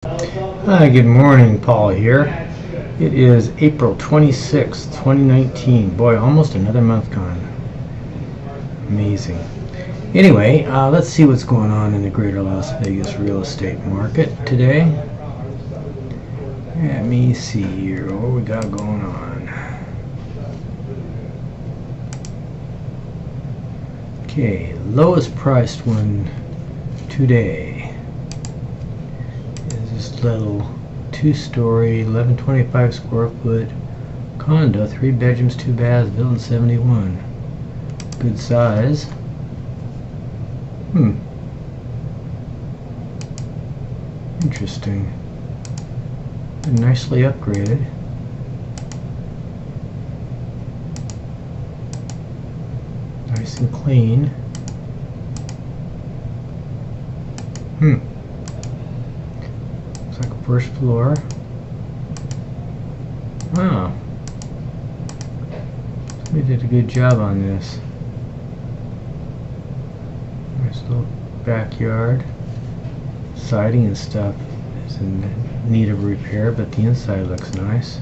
Hi, good morning, Paul here. It is April 26th, 2019. Boy, almost another month gone. Amazing. Anyway, let's see what's going on in the greater Las Vegas real estate market today. Let me see here what we got going on. Okay, lowest priced one today is this little two-story, 1125 square foot condo, 3 bedrooms, 2 baths, built in 71. Good size. Interesting. And nicely upgraded. Nice and clean. Looks like a first floor. Wow. Somebody did a good job on this. Nice little backyard. Siding and stuff is in need of repair, but the inside looks nice.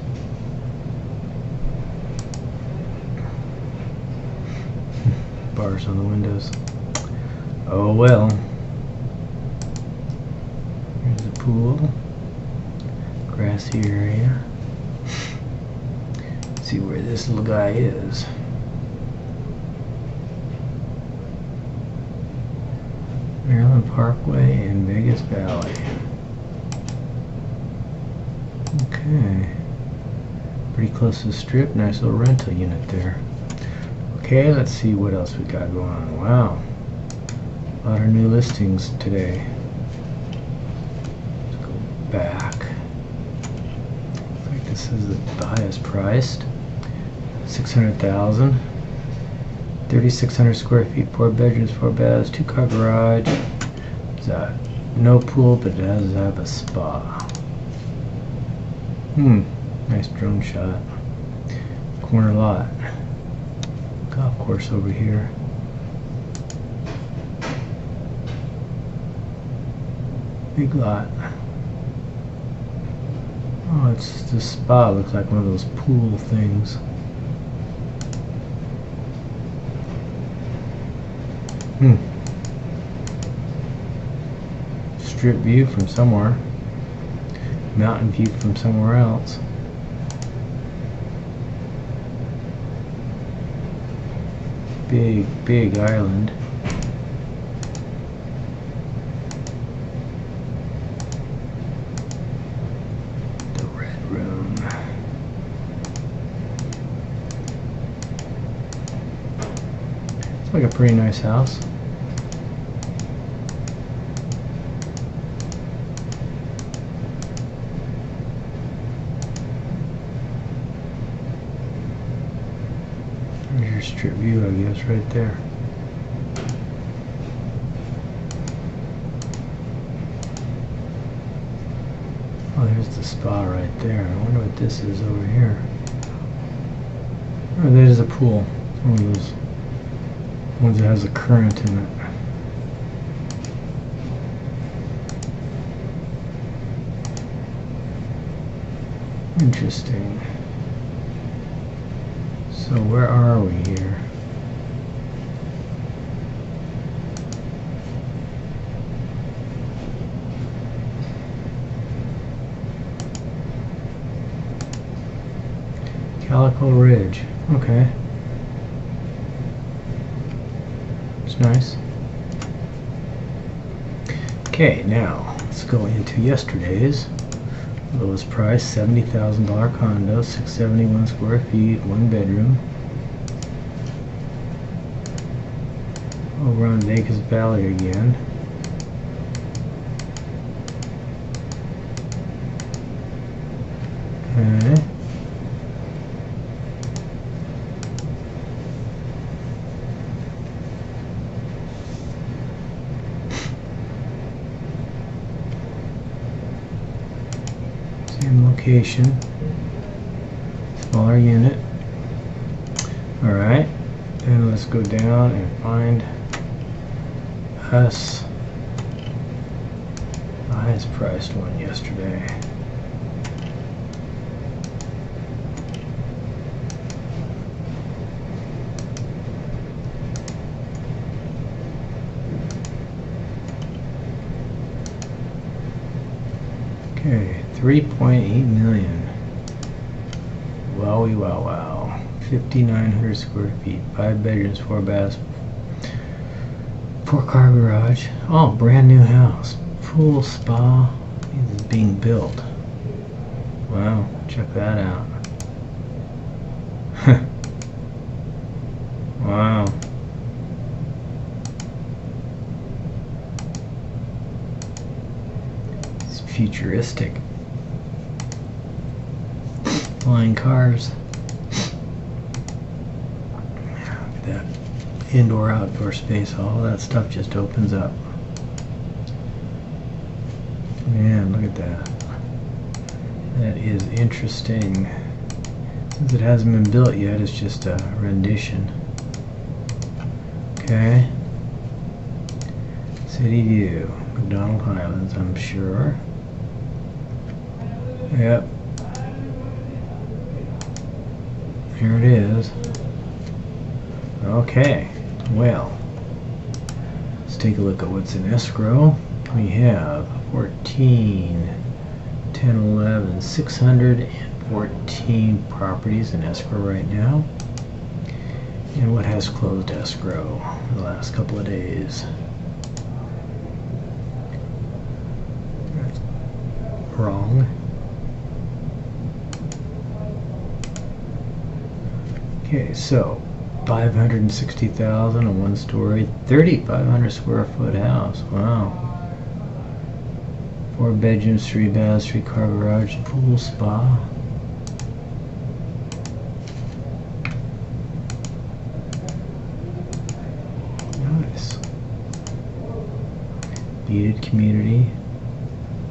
Bars on the windows. Oh well. Here's the pool. Grassy area. Let's see where this little guy is. Maryland Parkway in Vegas Valley. Okay. Pretty close to the strip. Nice little rental unit there. Okay, let's see what else we got going on. Wow. A lot of new listings today. Let's go back. Looks like this is the highest priced. 600,000. 3,600 square feet, 4 bedrooms, 4 baths, 2-car garage. No pool, but it does have a spa. Nice drone shot. Corner lot. Golf course over here. Big lot. Oh, it's the spa. Looks like one of those pool things. Strip view from somewhere. Mountain view from somewhere else. Big island. The red room. It's like a pretty nice house. There's your strip view, I guess, right there. Oh, there's the spa right there. I wonder what this is over here. Oh, there's a pool. One of those ones that has a current in it. Interesting. So where are we here? Calico Ridge. Okay. It's nice. Okay, now let's go into yesterday's. Lowest price, $70,000 condo, 671 square feet, 1 bedroom. Over on Vegas Valley again. Okay. Same location, smaller unit. Alright, and let's go down and find us highest priced one yesterday. Okay, 3.8 million. Wowie wow wow. 5,900 square feet, 5 bedrooms, 4 baths, 4-car garage. Oh, brand new house. Pool, spa. This is being built. Wow, check that out. Wow. It's futuristic. Flying cars. Look at that. Indoor, outdoor space. All that stuff just opens up. Man, look at that. That is interesting. Since it hasn't been built yet, it's just a rendition. Okay. City view. McDonald Highlands, I'm sure. Yep. Here it is. Okay. Well, let's take a look at what's in escrow. We have 14, 10, 11, 614 properties in escrow right now. And what has closed escrow the last couple of days? That's wrong. Okay, so 560,000 a one-story, 3,500 square foot house. Wow. 4 bedrooms, 3 baths, 3-car garage, pool, spa. Nice. Gated community.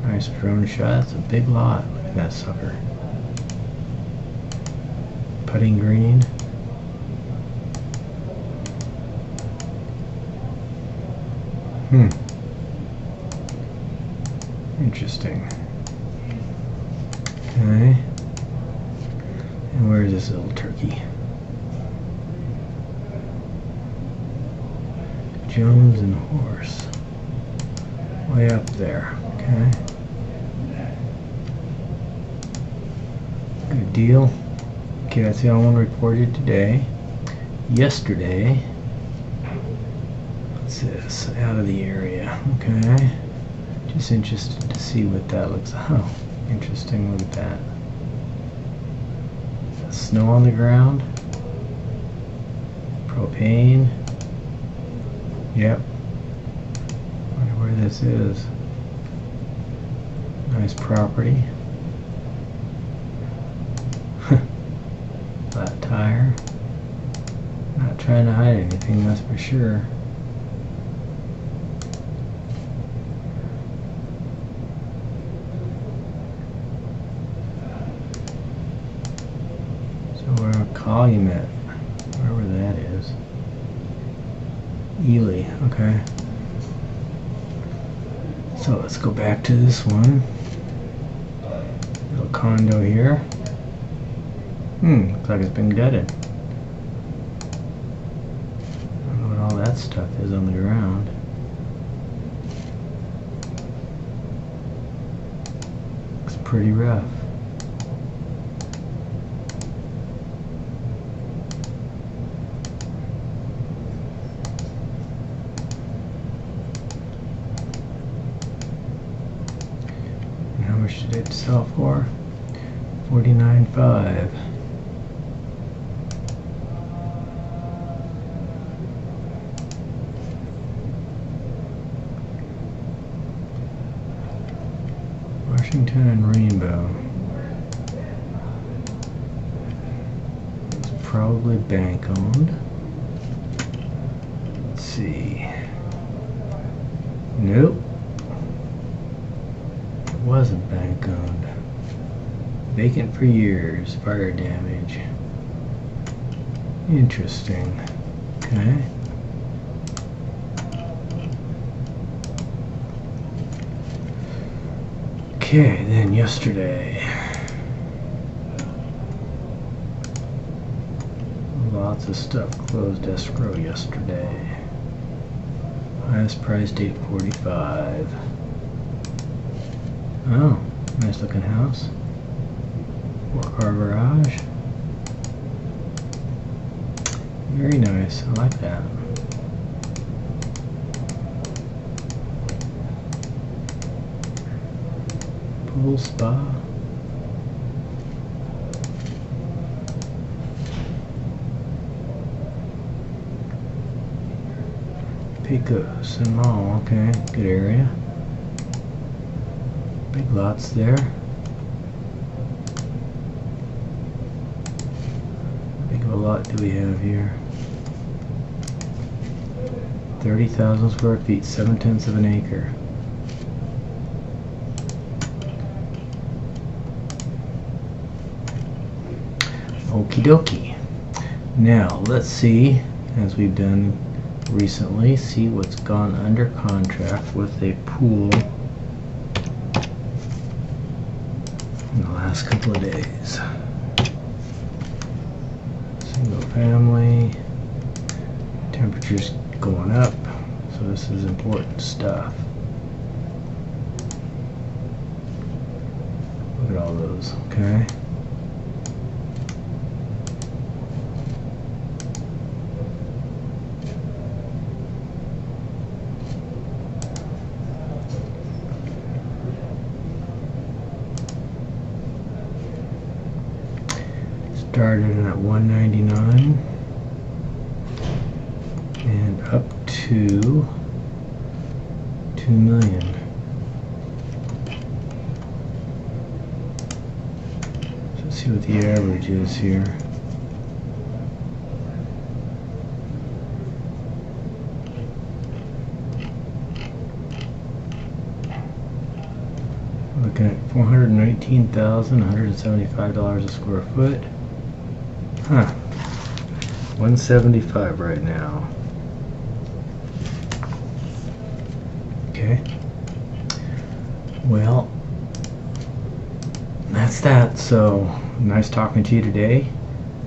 Nice drone shot. It's a big lot. Look at that sucker. Putting green. Interesting. Okay. And where is this little turkey? Jones and Horse. Way up there. Okay. Good deal. Okay, that's the only one reported today. Yesterday, what's this? Out of the area. Okay. Just interested to see what that looks like. Oh, interesting. Look at that. Snow on the ground. Propane. Yep. Wonder where this is. Nice property. Flat tire. Not trying to hide anything, that's for sure. Calumet, wherever that is. Ely, okay. So let's go back to this one. Little condo here. Looks like it's been gutted. I don't know what all that stuff is on the ground. Looks pretty rough. How much did it sell for? $49,500. Washington and Rainbow. It's probably bank owned. Let's see. Nope. Wasn't bank owned. Vacant for years. Fire damage. Interesting. Okay. Okay, then yesterday. Lots of stuff closed escrow yesterday. Highest price $845. Oh, nice looking house. 4-car garage. Very nice. I like that. Pool spa. Pecos and Mall. Okay, good area. Big lots there. Big of a lot do we have here? 30,000 square feet, 7/10 of an acre. Okie dokie. Now let's see, as we've done recently, see what's gone under contract with a pool in the last couple of days. Single family, temperatures going up, so this is important stuff. Look at all those, okay? Started at $199 and up to $2 million. So let's see what the average is here. Looking at $419,175 a square foot. Huh. 175 right now. Okay. Well, that's that. So, nice talking to you today.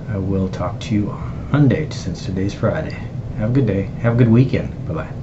I will talk to you on Monday since today's Friday. Have a good day. Have a good weekend. Bye-bye.